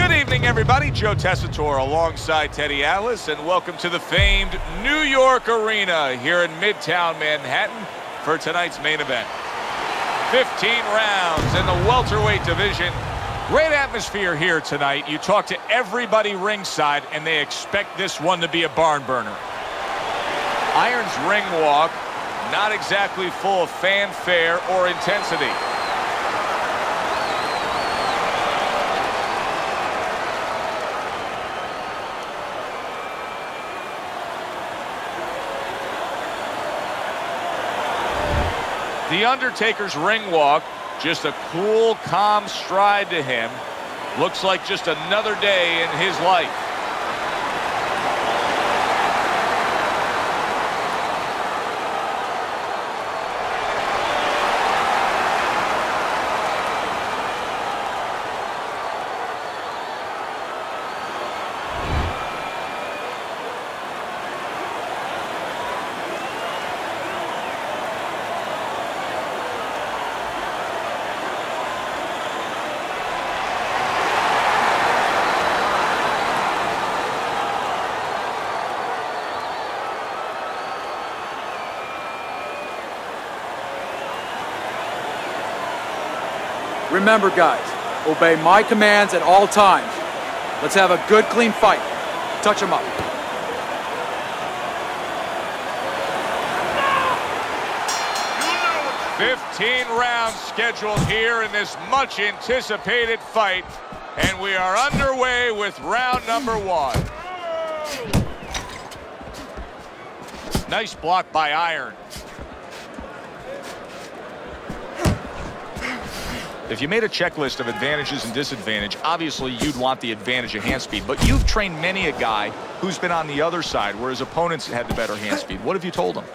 Good evening, everybody. Joe Tessitore alongside Teddy Atlas, and welcome to the famed New York Arena here in Midtown Manhattan for tonight's main event. 15 rounds in the welterweight division. Great atmosphere here tonight. You talk to everybody ringside, and they expect this one to be a barn burner. Iron's ring walk, not exactly full of fanfare or intensity. The Undertaker's ring walk, just a cool, calm stride to him. Looks like just another day in his life. Remember, guys, obey my commands at all times. Let's have a good, clean fight. Touch him up. No! 15 rounds scheduled here in this much anticipated fight, and we are underway with round number 1. Nice block by Iron. If you made a checklist of advantages and disadvantages, obviously you'd want the advantage of hand speed. But you've trained many a guy who's been on the other side where his opponents had the better hand speed. What have you told him?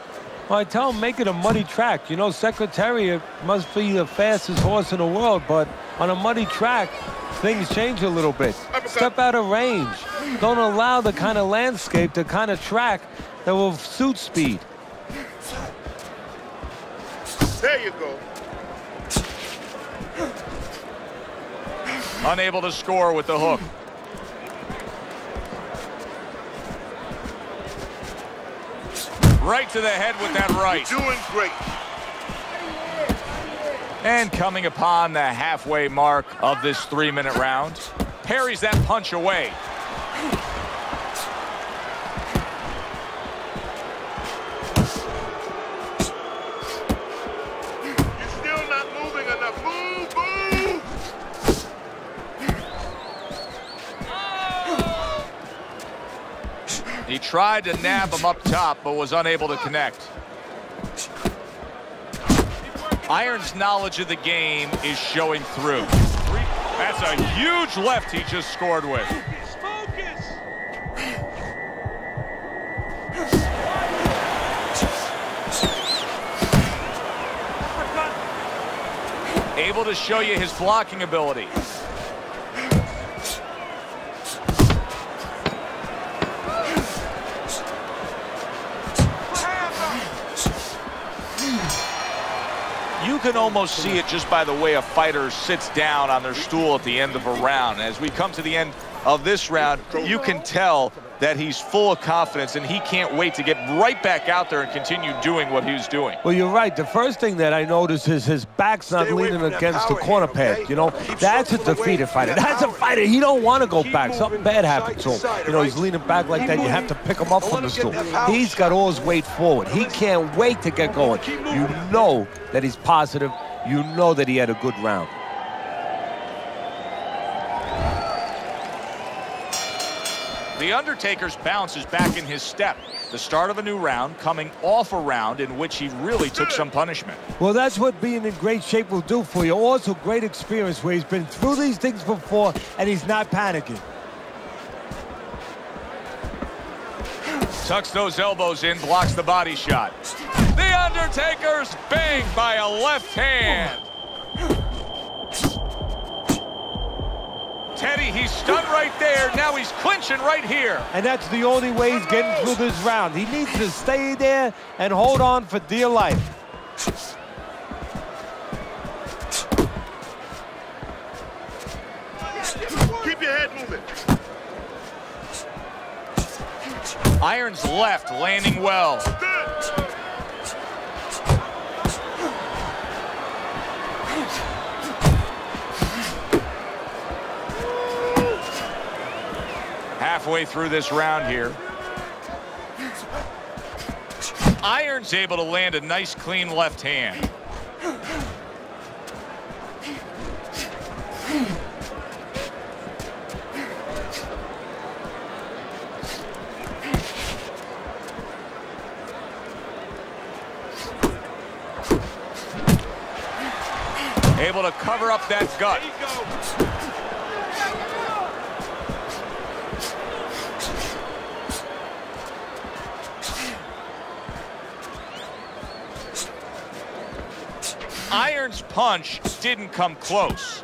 Well, I tell him make it a muddy track. You know, Secretariat must be the fastest horse in the world, but on a muddy track, things change a little bit. Step out of range. Don't allow the kind of landscape, the kind of track that will suit speed. There you go. Unable to score with the hook. Right to the head with that right. Doing great. And coming upon the halfway mark of this 3-minute round, parries that punch away. You're still not moving enough. Move, move! He tried to nab him up top, but was unable to connect. Iron's knowledge of the game is showing through. That's a huge left he just scored with. Able to show you his blocking ability. You can almost see it just by the way a fighter sits down on their stool at the end of a round. As we come to the end of this round, you can tell that he's full of confidence and he can't wait to get right back out there and continue doing what he was doing. Well, you're right. The first thing that I noticed is his back's not leaning against the corner pad. You know, that's a defeated fighter. That's a fighter. He don't want to go back. Something bad happened to him. You know, he's leaning back like that. You have to pick him up from the stool. He's got all his weight forward. He can't wait to get going. You know that he's positive. You know that he had a good round. The Undertaker's bounce is back in his step. The start of a new round, coming off a round in which he really took some punishment. Well, that's what being in great shape will do for you. Also, great experience where he's been through these things before and he's not panicking. Tucks those elbows in, blocks the body shot. The Undertaker's banged by a left hand. Teddy, he's stunned right there. Now he's clinching right here. And that's the only way he's getting through this round. He needs to stay there and hold on for dear life. Keep your head moving. Iron's left, landing well. Halfway through this round here. Iron's able to land a nice, clean left hand. Able to cover up that gut. Iron's punch didn't come close.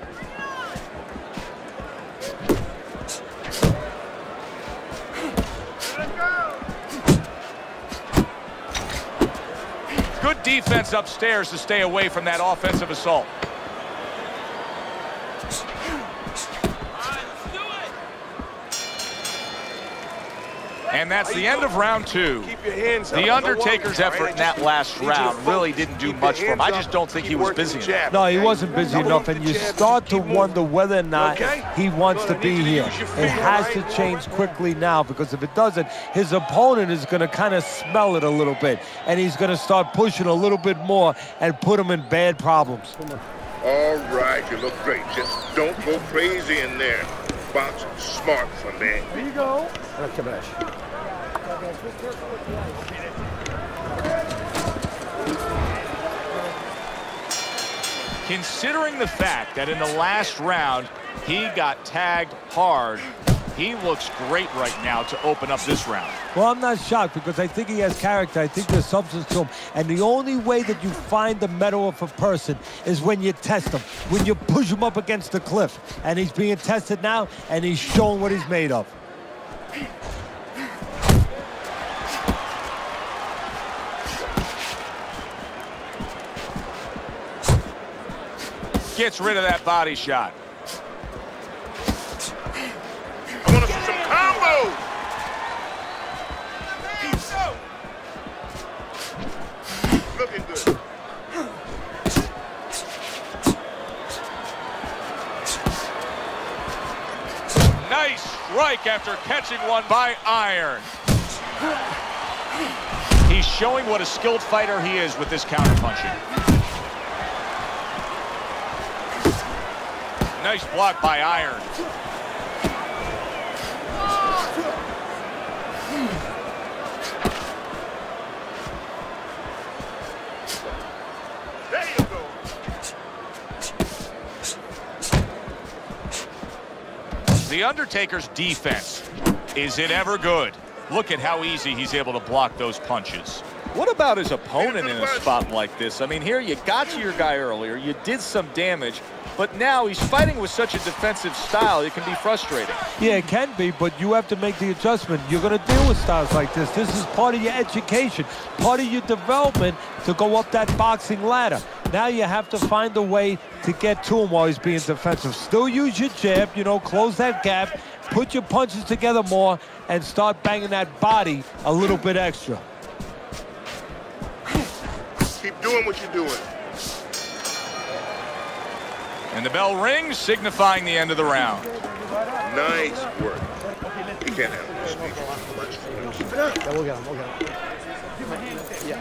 Good defense upstairs to stay away from that offensive assault. And that's the end of round 2. The Undertaker's effort in that last round really didn't do much for him. I just don't think he was busy enough. No, he wasn't busy enough, and you start to wonder whether or not he wants to be here. It has to change quickly now, because if it doesn't, his opponent is going to kind of smell it a little bit, and he's going to start pushing a little bit more and put him in bad problems. All right, you look great. Just don't go crazy in there. Box smart for me. Here you go. Considering the fact that in the last round he got tagged hard, he looks great right now to open up this round. Well, I'm not shocked, because I think he has character. I think there's substance to him. And the only way that you find the mettle of a person is when you test him, when you push him up against the cliff. And he's being tested now, and he's showing what he's made of. Gets rid of that body shot. I want to see some combos. Looking good. Nice strike after catching one by Iron. He's showing what a skilled fighter he is with this counterpunching. Nice block by Iron. There you go. The Undertaker's defense, is it ever good? Look at how easy he's able to block those punches. What about his opponent in a spot like this? I mean, here you got to your guy earlier, you did some damage, but now he's fighting with such a defensive style, it can be frustrating. Yeah, it can be, but you have to make the adjustment. You're going to deal with styles like this. This is part of your education, part of your development to go up that boxing ladder. Now you have to find a way to get to him while he's being defensive. Still use your jab, you know, close that gap, put your punches together more, and start banging that body a little bit extra. Keep doing what you're doing. And the bell rings, signifying the end of the round. Nice work. He can't handle this. Keep it up. Yeah, we'll get him. Yeah.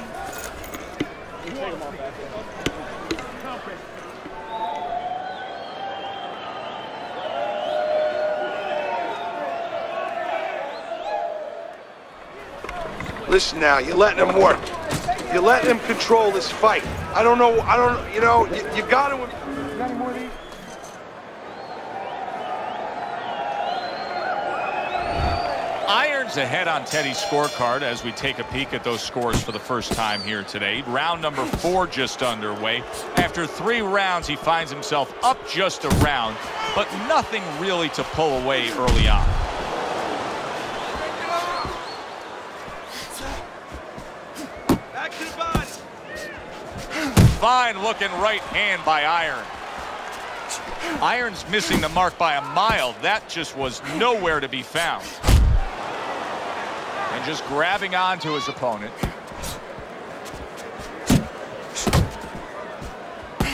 Listen now, you're letting him work. You're letting him control this fight. I don't know, you know, you got to... Got any more of these? Iron's ahead on Teddy's scorecard as we take a peek at those scores for the first time here today. Round number 4 just underway. After 3 rounds, he finds himself up just a round, but nothing really to pull away early on. Back to the body. Fine looking right hand by Iron. Iron's missing the mark by a mile. That just was nowhere to be found. And just grabbing onto his opponent.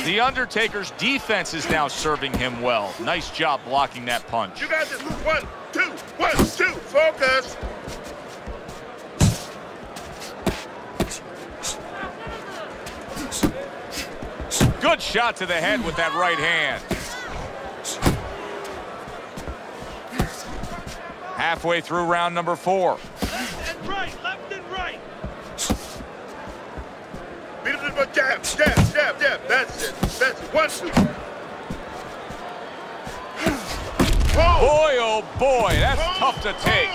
The Undertaker's defense is now serving him well. Nice job blocking that punch. You got this. 1, 2, 1, 2. Focus. Good shot to the head with that right hand. Halfway through round number 4. Left and right, left and right. Beat him with a jab, jab, jab, jab. That's it. That's it. 1, 2. Boy, oh boy, that's tough to take.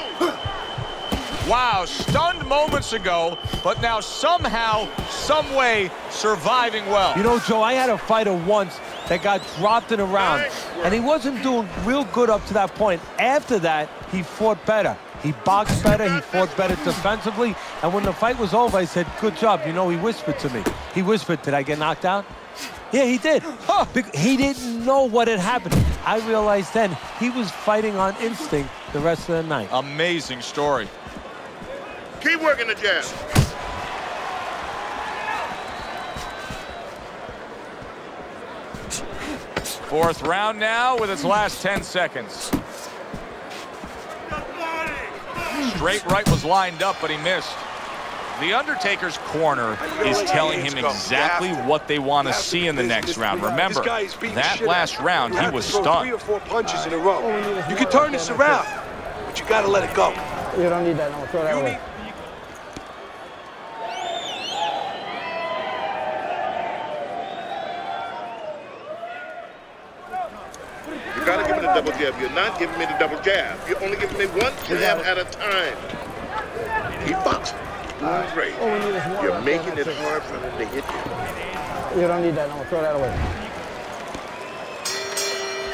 Wow, stunned moments ago, but now somehow, some way, surviving well. You know, Joe, I had a fighter once that got dropped in a round, and he wasn't doing real good up to that point. After that, he fought better. He boxed better, he fought better defensively, and when the fight was over, I said, good job. You know, he whispered to me. He whispered, did I get knocked out? Yeah, he did. Huh. He didn't know what had happened. I realized then he was fighting on instinct the rest of the night. Amazing story. Keep working the jab. Fourth round now with its last 10 seconds. Straight right was lined up, but he missed. The Undertaker's corner is telling him exactly what they want to see in the next round. Remember, that last round, he was stunned. 3 or 4 punches in a row. You can turn this around, but you got to let it go. You don't need that. No, throw that away. You got to give me the double jab. You're not giving me the double jab. You're only giving me 1 jab at a time. He boxed. Great. You're making it hard for him to hit you. You don't need that. No, throw that away.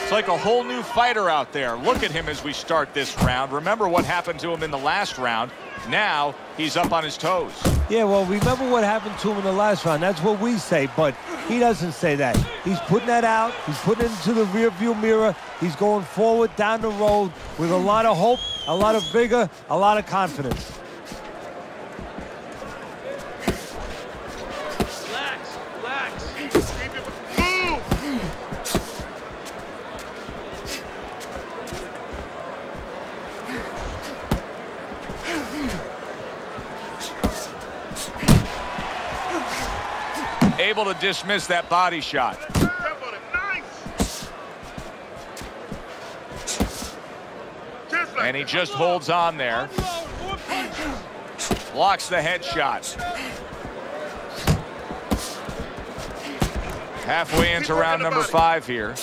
It's like a whole new fighter out there. Look at him as we start this round. Remember what happened to him in the last round. Now he's up on his toes. Yeah, well, remember what happened to him in the last round. That's what we say, but he doesn't say that. He's putting that out. He's putting it into the rearview mirror. He's going forward down the road with a lot of hope, a lot of vigor, a lot of confidence. Relax, relax. Move. Able to dismiss that body shot. And he just holds on there. Blocks the headshot. Halfway into round number 5 here.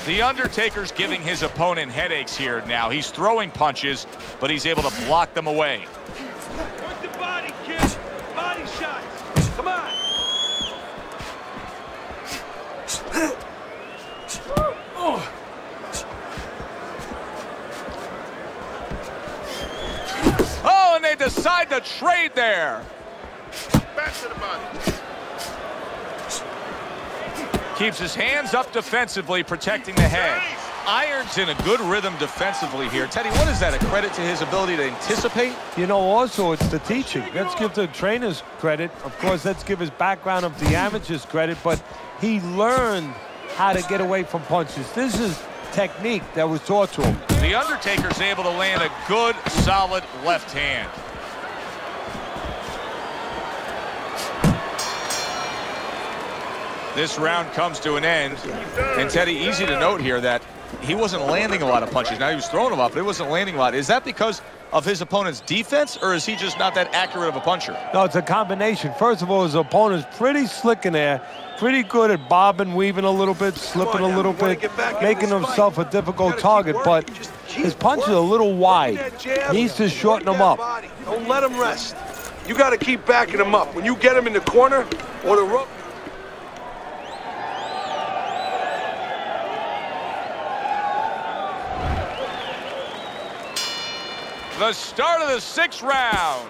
The Undertaker's giving his opponent headaches here now. He's throwing punches, but he's able to block them away. Work the body, kid. Body shots. Come on. Oh, and they decide to trade there. Back to the body. Keeps his hands up defensively, protecting the head. Iron's in a good rhythm defensively here. Teddy, what is that, a credit to his ability to anticipate? You know, also, it's the teaching. Let's give the trainers credit. Of course, let's give his background of the amateurs credit, but he learned how to get away from punches. This is technique that was taught to him. The Undertaker's able to land a good, solid left hand. This round comes to an end. And Teddy, easy to note here that he wasn't landing a lot of punches. Now, he was throwing them up, but he wasn't landing a lot. Is that because of his opponent's defense, or is he just not that accurate of a puncher? No, it's a combination. First of all, his opponent's pretty slick in there, pretty good at bobbing, weaving a little bit, slipping a little bit, making himself a difficult target, but his punch is a little wide. He needs to shorten them up. Don't let him rest. You got to keep backing him up. When you get him in the corner or the rope. The start of the 6th round.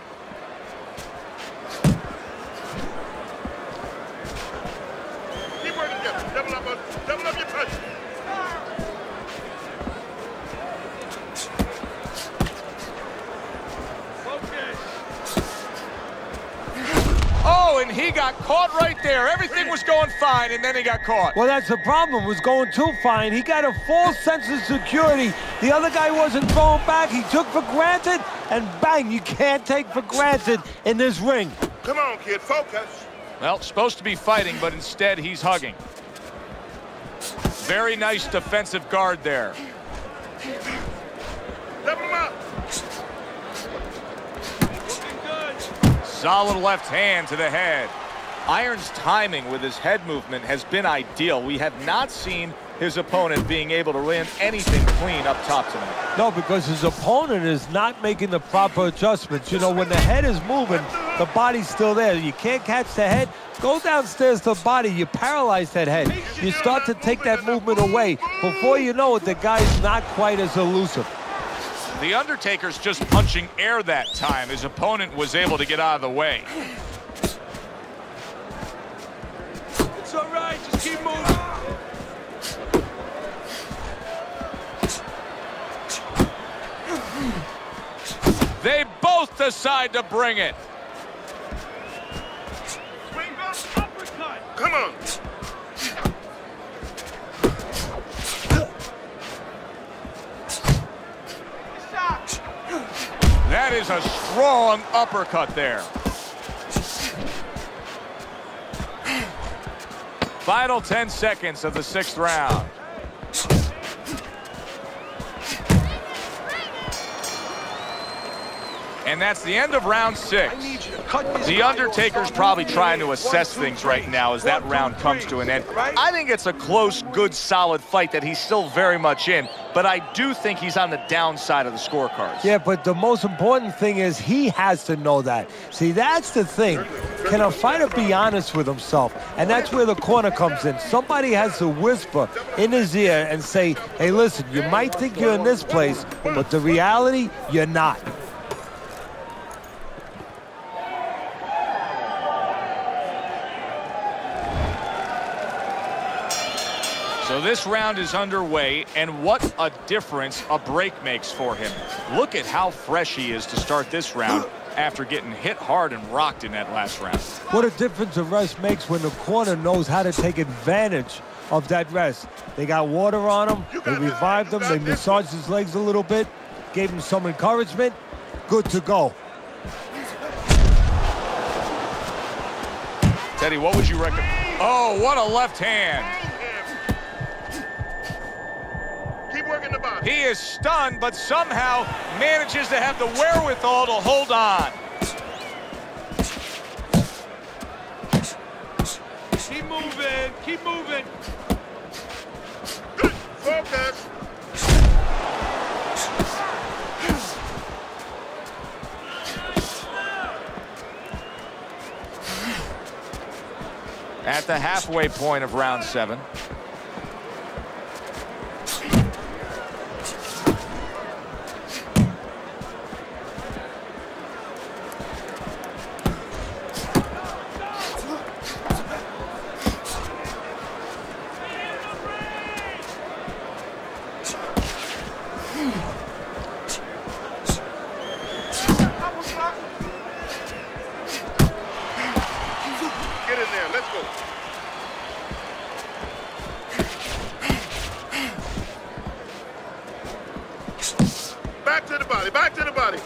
Keep working, Jeff. Double up your punch. Caught right there. Everything was going fine, and then he got caught. Well, that's the problem. It was going too fine. He got a false sense of security. The other guy wasn't throwing back. He took for granted, and bang, you can't take for granted in this ring. Come on, kid, focus. Well, supposed to be fighting, but instead he's hugging. Very nice defensive guard there. Double him up. Solid left hand to the head. Iron's timing with his head movement has been ideal. We have not seen his opponent being able to land anything clean up top tonight. No, because his opponent is not making the proper adjustments. You know, when the head is moving, the body's still there. You can't catch the head. Go downstairs to the body. You paralyze that head. You start to take that movement away. Before you know it, the guy's not quite as elusive. The Undertaker's just punching air that time. His opponent was able to get out of the way. It's all right, just keep moving. They both decide to bring it. Come on. That is a strong uppercut there. Final 10 seconds of the 6th round. And that's the end of round 6. The Undertaker's probably trying to assess things right now as that round comes to an end. I think it's a close, good, solid fight that he's still very much in, but I do think he's on the downside of the scorecards. Yeah, but the most important thing is he has to know that. See, that's the thing. Can a fighter be honest with himself? And that's where the corner comes in. Somebody has to whisper in his ear and say, hey, listen, you might think you're in this place, but the reality, you're not. So this round is underway, and what a difference a break makes for him. Look at how fresh he is to start this round after getting hit hard and rocked in that last round. What a difference a rest makes when the corner knows how to take advantage of that rest. They got water on him, they revived him, they massaged his legs a little bit, gave him some encouragement. Good to go. Teddy, what would you recommend? Oh, what a left hand. Working the body. He is stunned, but somehow manages to have the wherewithal to hold on. Keep moving, keep moving. Good focus. At the halfway point of round 7. Back to the body, back to the body.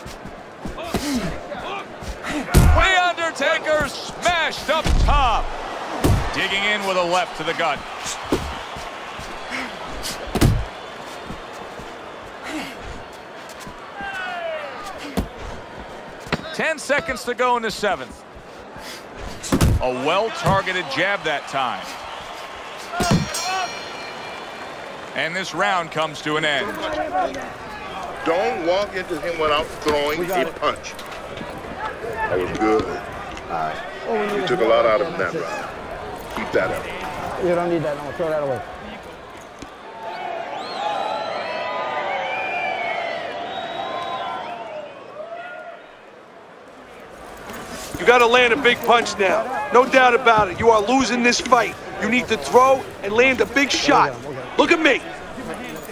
The Undertaker smashed up top. Digging in with a left to the gut. Ten seconds to go in the 7th. A well-targeted jab that time. And this round comes to an end. Don't walk into him without throwing a punch. That was good. You took a lot out of him that round. Keep that up. You don't need that. I'm gonna throw that away. You got to land a big punch now. No doubt about it. You are losing this fight. You need to throw and land a big shot. Look at me.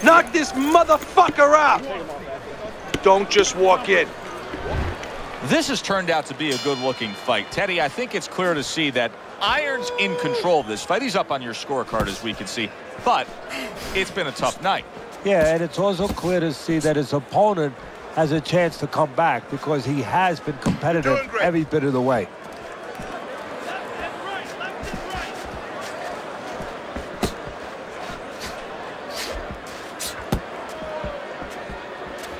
Knock this motherfucker out. Don't just walk in. This has turned out to be a good-looking fight. Teddy, I think it's clear to see that Iron's in control of this fight. He's up on your scorecard, as we can see, but it's been a tough night. Yeah, and it's also clear to see that his opponent has a chance to come back because he has been competitive every bit of the way.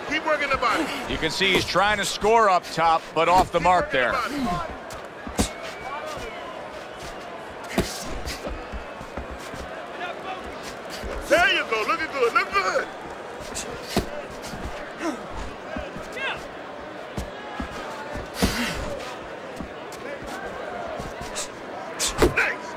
Keep working the body. You can see he's trying to score up top, but off the mark there. There you go. Looking good. Look good. Nice.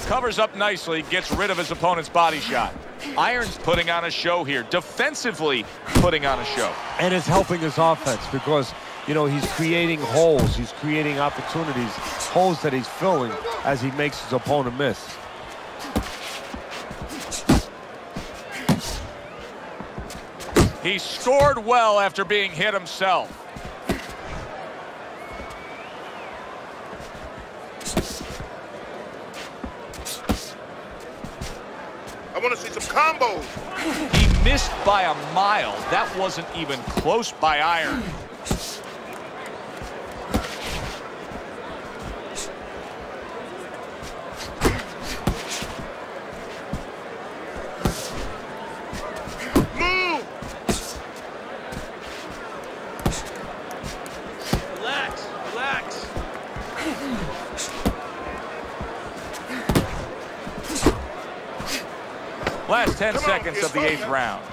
Covers up nicely, gets rid of his opponent's body shot. Iron's putting on a show here, defensively putting on a show. And it's helping his offense because, you know, he's creating holes, he's creating opportunities, holes that he's filling as he makes his opponent miss. He scored well after being hit himself. I want to see some combos. He missed by a mile. That wasn't even close by Iron. Move. Relax, relax. Last 10 seconds of the 8th round.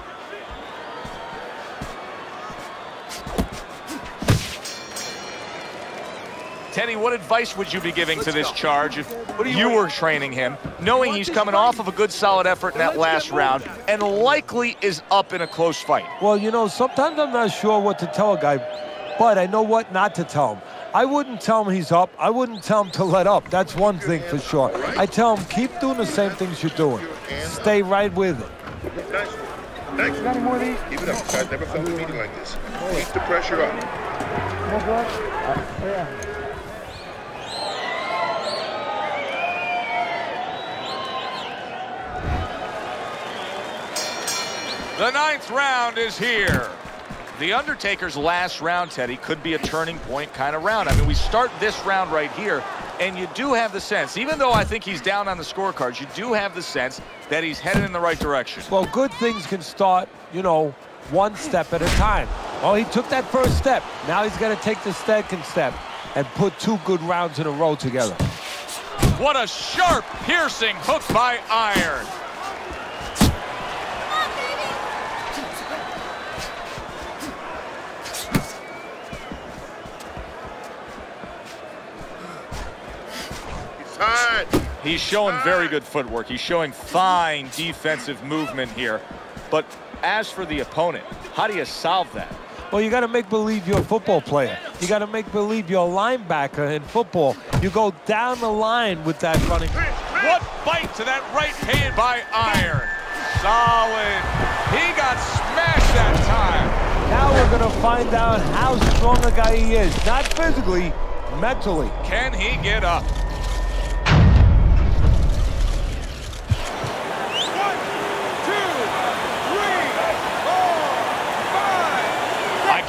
Teddy, what advice would you be giving to this charge if you were training him, knowing he's coming off of a good solid effort in that last round and likely is up in a close fight? Well, you know, sometimes I'm not sure what to tell a guy, but I know what not to tell him. I wouldn't tell him he's up. I wouldn't tell him to let up. That's one thing for sure. I tell him, keep doing the same things you're doing. Stay right with it. Nice one. Nice one. Keep it up. I've never felt a meeting like this. Keep the pressure up. The 9th round is here. The Undertaker's last round, Teddy, could be a turning point kind of round. I mean, we start this round right here, and you do have the sense, even though I think he's down on the scorecards, you do have the sense that he's headed in the right direction. Well, good things can start, you know, one step at a time. Oh, he took that first step. Now he's got to take the second step and put 2 good rounds in a row together. What a sharp, piercing hook by Iron. He's showing very good footwork. He's showing fine defensive movement here. But as for the opponent, how do you solve that? Well, you got to make believe you're a football player. You got to make believe you're a linebacker in football. You go down the line with that running. What bite to that right hand by Iron. Solid. He got smashed that time. Now we're going to find out how strong a guy he is. Not physically, mentally. Can he get up?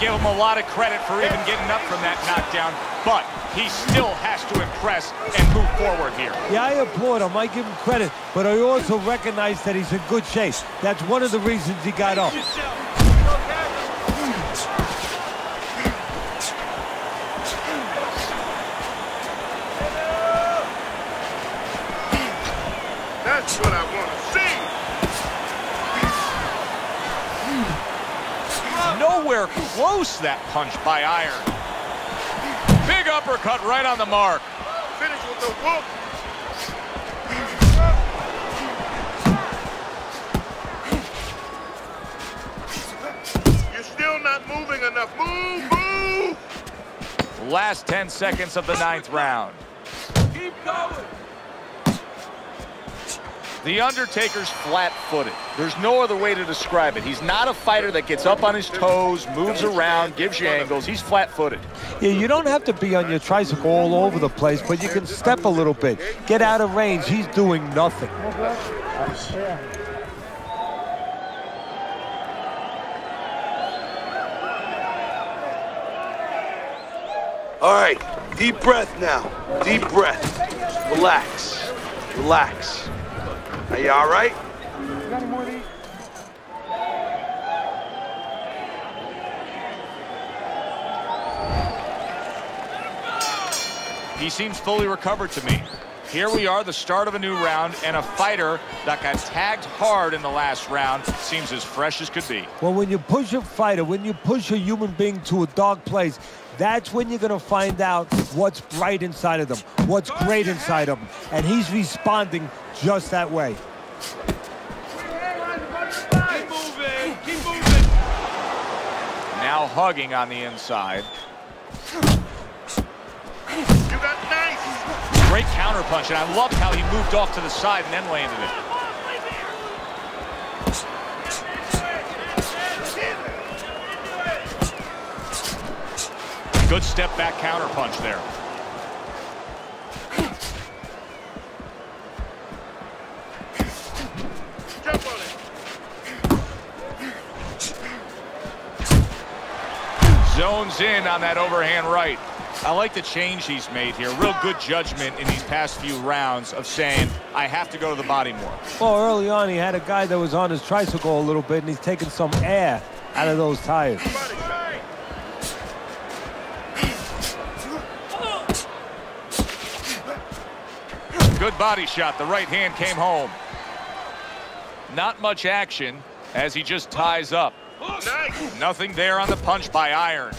Give him a lot of credit for even getting up from that knockdown, but he still has to impress and move forward here. Yeah, I applaud him. I give him credit, but I also recognize that he's in good shape. That's one of the reasons he got up. That's what I want to see. Nowhere close, that punch by Iron. Big uppercut right on the mark. Finish with the hook. You're still not moving enough. Move, move. Last 10 seconds of the 9th round. Keep going. The Undertaker's flat-footed. There's no other way to describe it. He's not a fighter that gets up on his toes, moves around, gives you angles. He's flat-footed. Yeah, you don't have to be on your tricycle all over the place, but you can step a little bit. Get out of range. He's doing nothing. All right, deep breath now. Deep breath. Just relax. Relax. Are you all right? He seems fully recovered to me. Here we are, the start of a new round, and a fighter that got tagged hard in the last round seems as fresh as could be. Well, when you push a fighter, when you push a human being to a dark place, that's when you're going to find out what's bright inside of them, what's great inside of them. And he's responding just that way. Keep moving, keep moving. Now hugging on the inside. You got nice. Great counterpunch, and I loved how he moved off to the side and then landed it. Good step back counterpunch there. Jump on it. Zones in on that overhand right. I like the change he's made here. Real good judgment in these past few rounds of saying, I have to go to the body more. Well, early on, he had a guy that was on his tricycle a little bit, and he's taking some air out of those tires. Good body shot. The right hand came home. Not much action as he just ties up. Nice. Nothing there on the punch by Iron.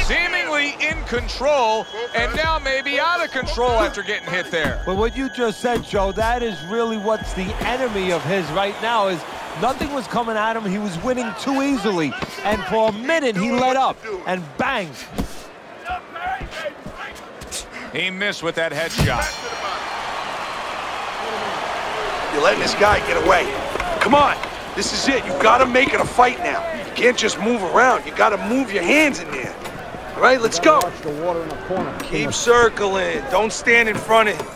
Seemingly in control, and now maybe out of control after getting hit there. But what you just said, Joe, that is really what's the enemy of his right now is nothing was coming at him. He was winning too easily. And for a minute, he let up and bang. He missed with that headshot. You're letting this guy get away. Come on. This is it. You've got to make it a fight now. You can't just move around. You got to move your hands in there. All right, let's go. Watch the water in the corner. Keep circling. Don't stand in front of him.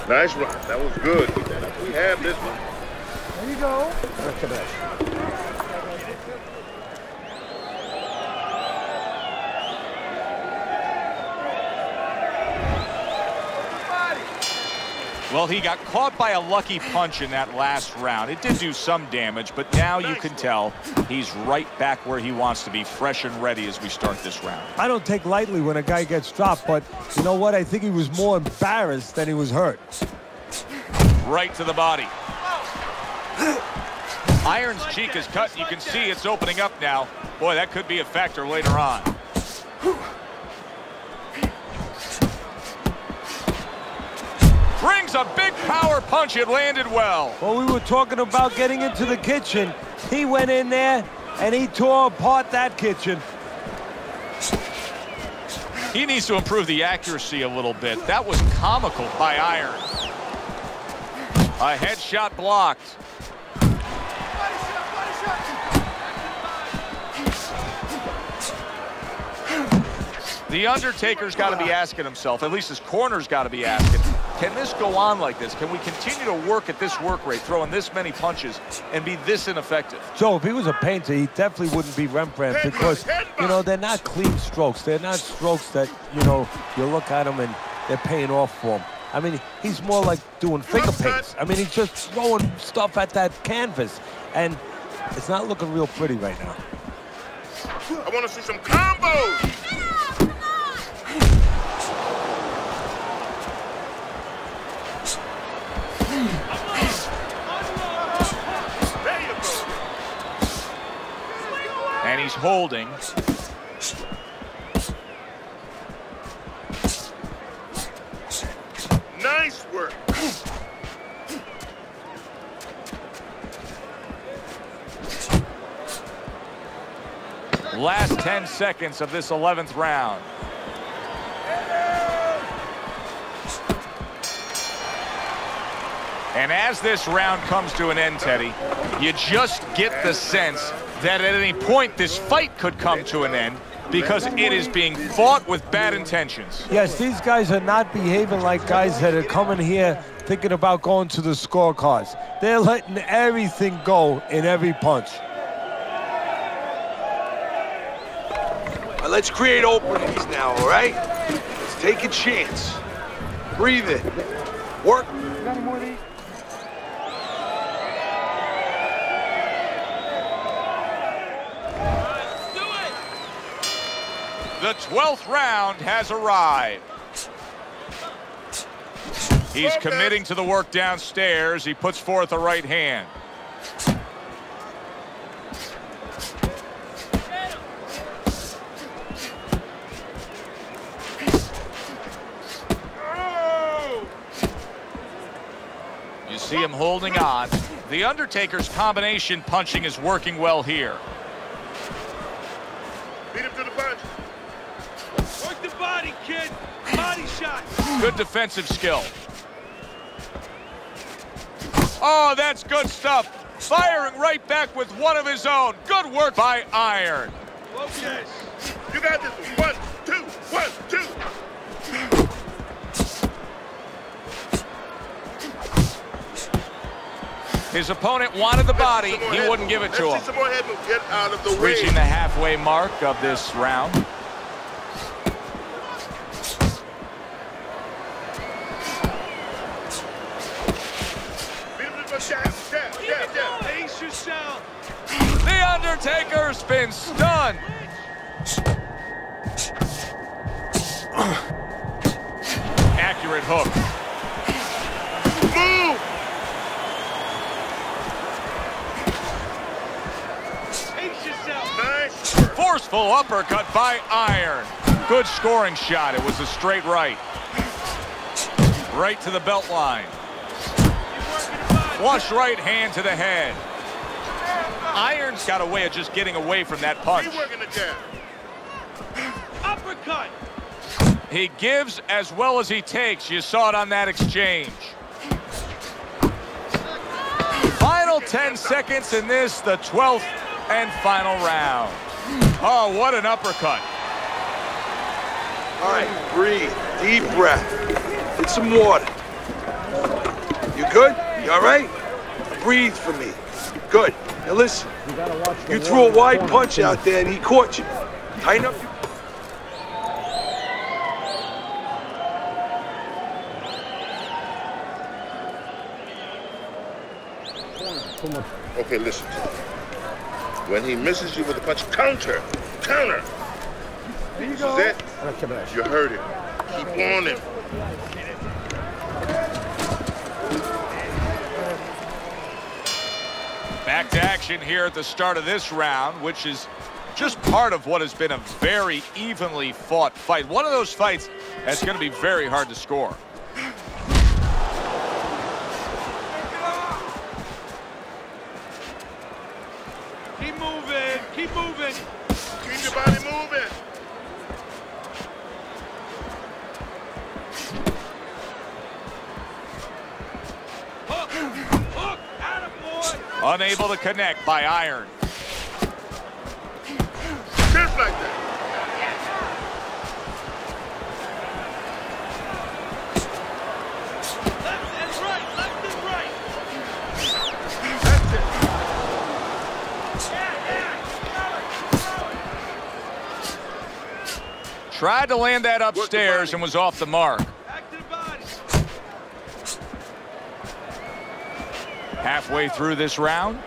Nice run. That was good. We have this one. There you go. Look at that. Well, he got caught by a lucky punch in that last round. It did do some damage, but now you can tell he's right back where he wants to be, fresh and ready as we start this round. I don't take lightly when a guy gets dropped, but you know what? I think he was more embarrassed than he was hurt. Right to the body. Iron's cheek is cut. You can see it's opening up now. Boy, that could be a factor later on. Brings a big power punch. It landed well. Well, we were talking about getting into the kitchen. He went in there, and he tore apart that kitchen. He needs to improve the accuracy a little bit. That was comical by Iron. A headshot blocked. The Undertaker's got to be asking himself, at least his corner's got to be asking, can this go on like this? Can we continue to work at this work rate, throwing this many punches, and be this ineffective? Joe, if he was a painter, he definitely wouldn't be Rembrandt because, you know, they're not clean strokes. They're not strokes that, you know, you look at them and they're paying off for him. I mean, he's more like doing finger paints. I mean, he's just throwing stuff at that canvas, and it's not looking real pretty right now. I want to see some combos. And he's holding. 10 seconds of this 11th round. And as this round comes to an end, Teddy, you just get the sense that at any point this fight could come to an end because it is being fought with bad intentions. Yes, these guys are not behaving like guys that are coming here thinking about going to the scorecards. They're letting everything go in every punch. Let's create openings now, all right? Let's take a chance. Breathe in. Work. Got any more of these? The 12th round has arrived. He's committing to the work downstairs. He puts forth a right hand. You see him holding on. The Undertaker's combination punching is working well here. Beat him to the punch. Work the body, kid. Body shot. Good defensive skill. Oh, that's good stuff. Firing right back with one of his own. Good work by Iron. Focus. You got this one. 1, 2, 1, 2. His opponent wanted the body. He wouldn't give it to him. Some more head move. Get out of the way. Reaching the halfway mark of this round. Pace yourself. The Undertaker's been stunned. Accurate hook. Move. Pace yourself. Nice. Forceful uppercut by Iron. Good scoring shot. It was a straight right. Right to the belt line. Flush right hand to the head. Iron's got a way of just getting away from that punch. Keep working the jab. Uppercut. He gives as well as he takes. You saw it on that exchange. Final 10 seconds in this, the 12th and final round. Oh, what an uppercut. All right, breathe. Deep breath. Get some water. You good? You all right? Breathe for me. Good. Now listen. You threw a wide punch out there and he caught you. Tighten up. Okay, listen. When he misses you with a punch, counter. Counter. There you This go. is it. You heard it. Keep on him. Back to action here at the start of this round, which is just part of what has been a very evenly fought fight. One of those fights that's going to be very hard to score. Keep moving. Keep moving. Keep your body moving. Hook. Hook. Attaboy. Unable to connect by Iron. Just like that. Left and right. Left and right. That's it. Tried to land that upstairs and was off the mark. Back to the body. Halfway through this round.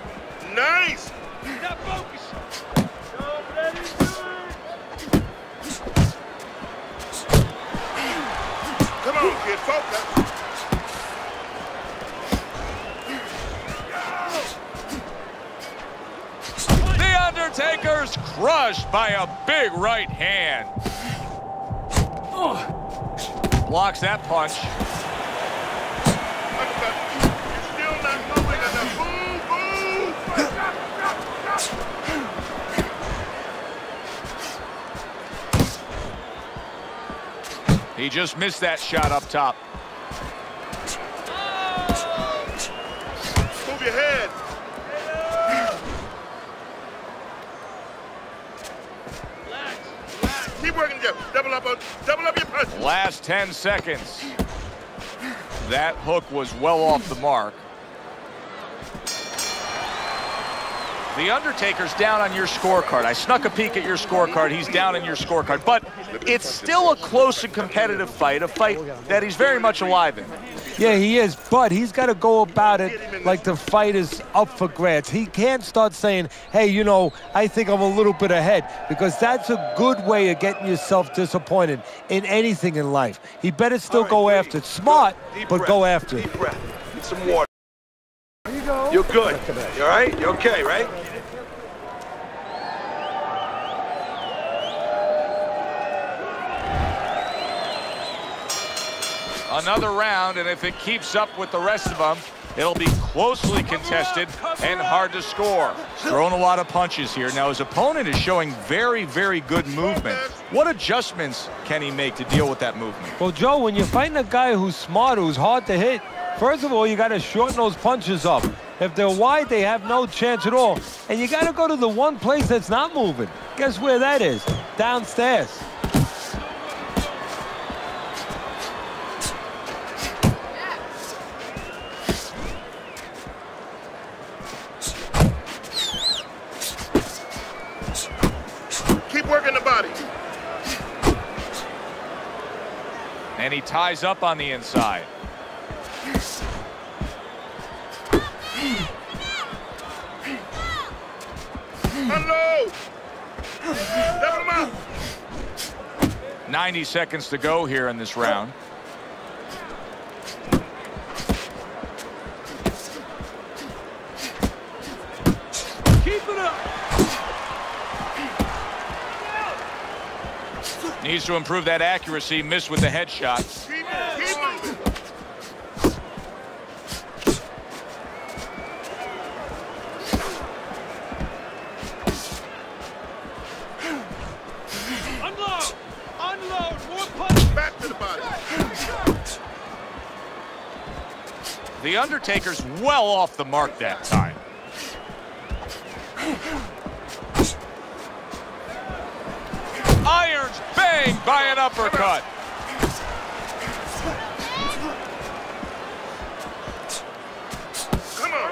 Nice. Now focus. Come on, kid. Focus. The Undertaker's crushed by a big right hand. Blocks that punch. Uppercut. You're still not moving enough. Move, move. He just missed that shot up top. Move your head. Keep working, Jeff. Double up your punch. Last 10 seconds. That hook was well off the mark. The Undertaker's down on your scorecard. I snuck a peek at your scorecard. He's down on your scorecard. But it's still a close and competitive fight, a fight that he's very much alive in. Yeah, he is, but he's got to go about it like the fight is up for grabs. He can't start saying, hey, you know, I think I'm a little bit ahead, because that's a good way of getting yourself disappointed in anything in life. He better still go after it. Smart, but go after it. Deep breath. Get some water. You're good. You all right? You okay, right? Another round, and if it keeps up with the rest of them, it'll be closely contested and hard to score. He's throwing a lot of punches here. Now, his opponent is showing very, very good movement. What adjustments can he make to deal with that movement? Well, Joe, when you're fighting a guy who's smart, who's hard to hit, first of all, you got to shorten those punches up. If they're wide, they have no chance at all. And you got to go to the one place that's not moving. Guess where that is? Downstairs. Keep working the body. And he ties up on the inside. Unload. Double him out. 90 seconds to go here in this round. Keep it up. Needs to improve that accuracy. Missed with the headshot. Keep moving. Unload. More punch. Back to the body. The Undertaker's well off the mark that time. Irons bang by an uppercut. Come on.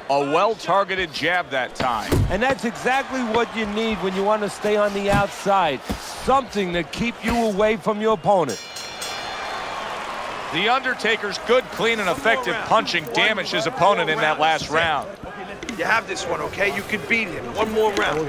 A well-targeted jab that time. And that's exactly what you need when you want to stay on the outside. Something to keep you away from your opponent. The Undertaker's good, clean, and effective punching damaged his opponent in that last round. You have this one, okay? You can beat him. One more round.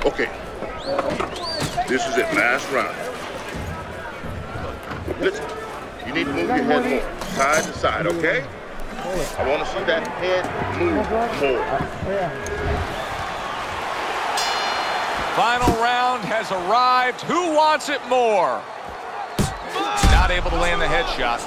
Okay. This is it, last round. Listen, you need to move your head more, side to side, okay? I want to see that head move more. Final round has arrived. Who wants it more? Not able to land the headshot.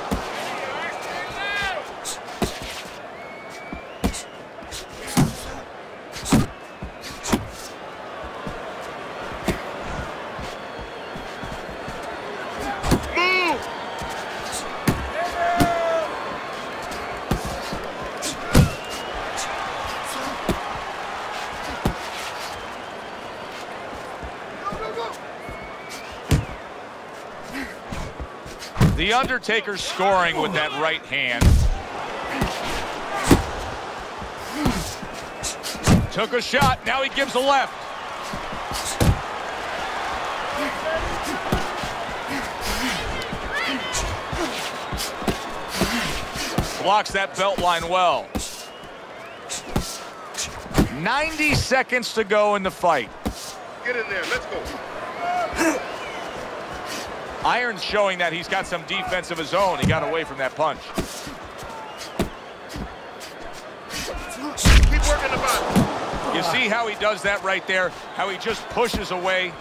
The Undertaker's scoring with that right hand. Took a shot, now he gives a left. Blocks that belt line well. 90 seconds to go in the fight. Get in there, let's go. Irons showing that he's got some defense of his own. He got away from that punch. Keep working the body. You see how he does that right there? How he just pushes away.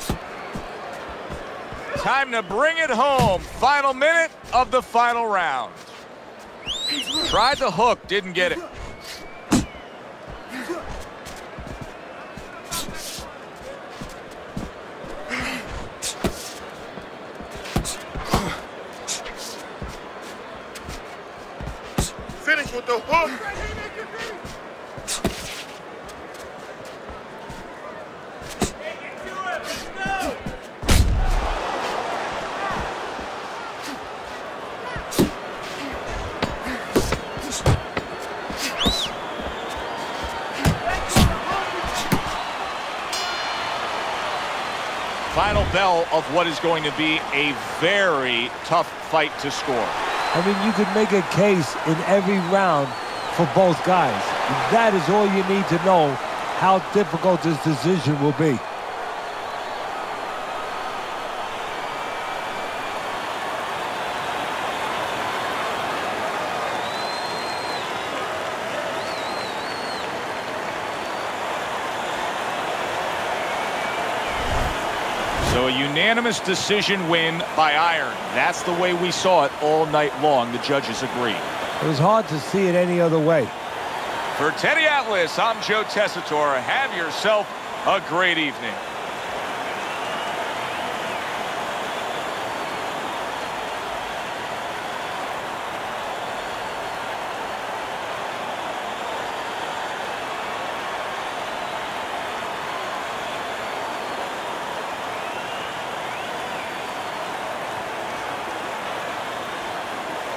Time to bring it home. Final minute of the final round. Tried the hook, didn't get it. Finish with the hook. Final bell of what is going to be a very tough fight to score. I mean, you could make a case in every round for both guys. That is all you need to know how difficult this decision will be. So a unanimous decision win by iron. That's the way we saw it all night long. The judges agree. It was hard to see it any other way. For Teddy Atlas, I'm Joe Tessitore. Have yourself a great evening.